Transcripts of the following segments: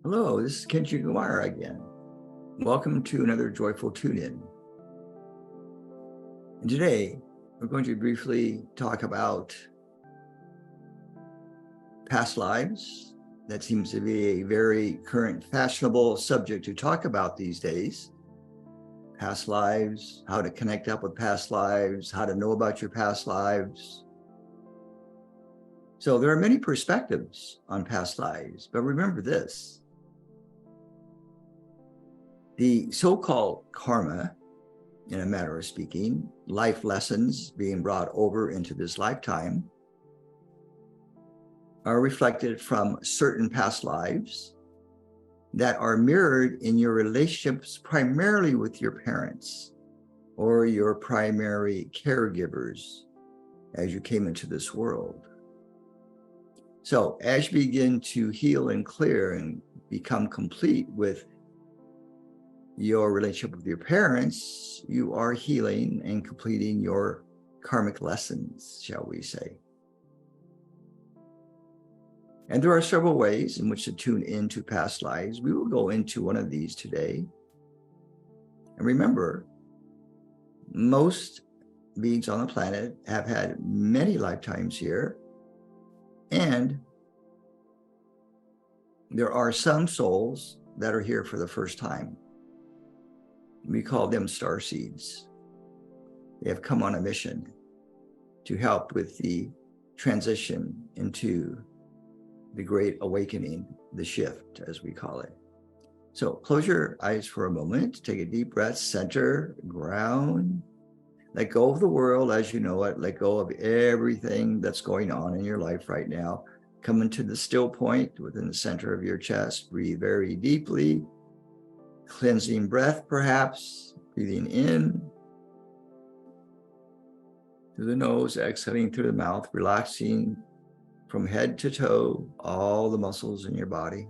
Hello, this is Kenji Kumara again. Welcome to another joyful tune-in. And today, we're going to briefly talk about past lives. That seems to be a very current, fashionable subject to talk about these days. Past lives, how to connect up with past lives, how to know about your past lives. So there are many perspectives on past lives, but remember this. The so-called karma, in a matter of speaking, life lessons being brought over into this lifetime, are reflected from certain past lives that are mirrored in your relationships primarily with your parents or your primary caregivers as you came into this world. So as you begin to heal and clear and become complete with your relationship with your parents, you are healing and completing your karmic lessons, shall we say. And there are several ways in which to tune into past lives. We will go into one of these today. And remember, most beings on the planet have had many lifetimes here. And there are some souls that are here for the first time. We call them star seeds. They have come on a mission to help with the transition into the great awakening, the shift, as we call it. So close your eyes for a moment, take a deep breath, center, ground, let go of the world as you know it, let go of everything that's going on in your life right now. Come into the still point within the center of your chest, breathe very deeply. Cleansing breath, perhaps, breathing in through the nose, exhaling through the mouth, relaxing from head to toe, all the muscles in your body.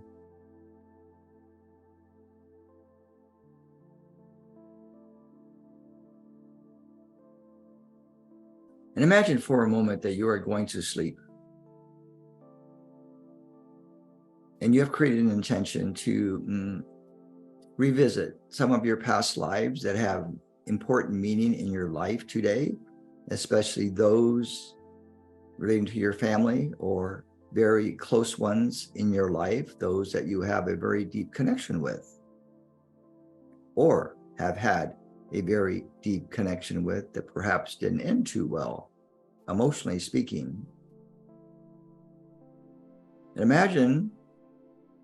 And imagine for a moment that you are going to sleep. And you have created an intention to revisit some of your past lives that have important meaning in your life today, especially those relating to your family or very close ones in your life, those that you have a very deep connection with or have had a very deep connection with that perhaps didn't end too well, emotionally speaking. And imagine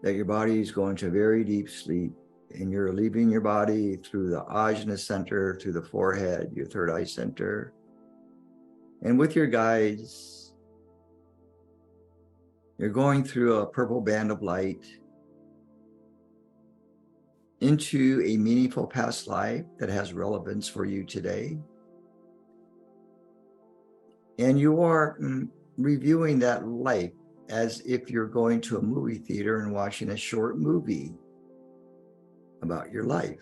that your body is going to a very deep sleep and you're leaving your body through the ajna center, through the forehead, your third eye center. And with your guides, you're going through a purple band of light into a meaningful past life that has relevance for you today. And you are reviewing that life as if you're going to a movie theater and watching a short movie about your life.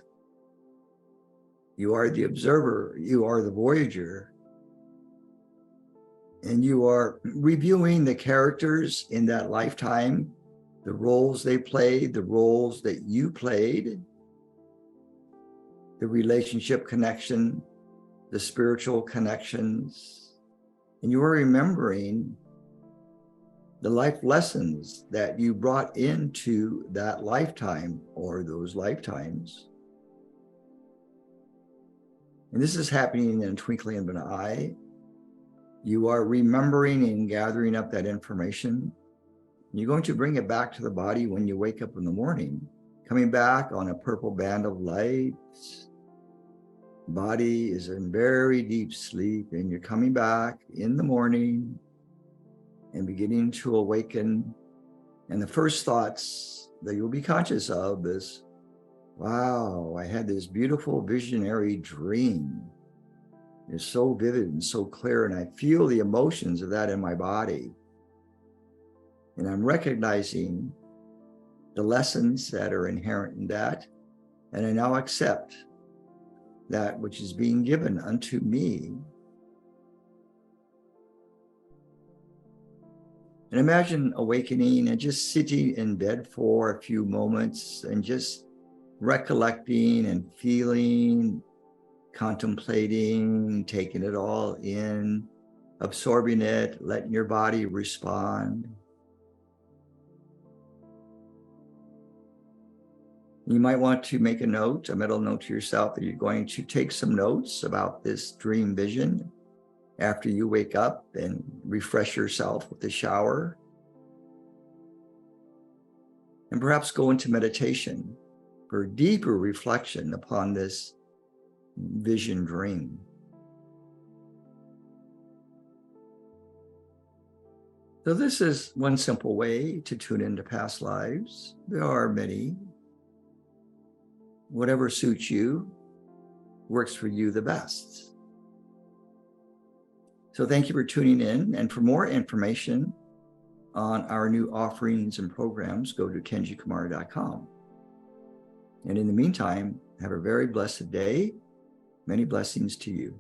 You are the observer, you are the voyager, and you are reviewing the characters in that lifetime, the roles they played, the roles that you played, the relationship connection, the spiritual connections, and you are remembering the life lessons that you brought into that lifetime or those lifetimes. And this is happening in a twinkling of an eye. You are remembering and gathering up that information. You're going to bring it back to the body when you wake up in the morning, coming back on a purple band of light. Body is in very deep sleep, and you're coming back in the morning and beginning to awaken. And the first thoughts that you'll be conscious of is, wow, I had this beautiful visionary dream. It's so vivid and so clear, and I feel the emotions of that in my body. And I'm recognizing the lessons that are inherent in that, and I now accept that which is being given unto me. And imagine awakening and just sitting in bed for a few moments and just recollecting and feeling, contemplating, taking it all in, absorbing it, letting your body respond. You might want to make a note, a mental note to yourself that you're going to take some notes about this dream vision after you wake up and refresh yourself with a shower. And perhaps go into meditation for deeper reflection upon this vision dream. So this is one simple way to tune into past lives. There are many. Whatever suits you, works for you the best. So thank you for tuning in. And for more information on our new offerings and programs, go to kenjikumara.com. And in the meantime, have a very blessed day. Many blessings to you.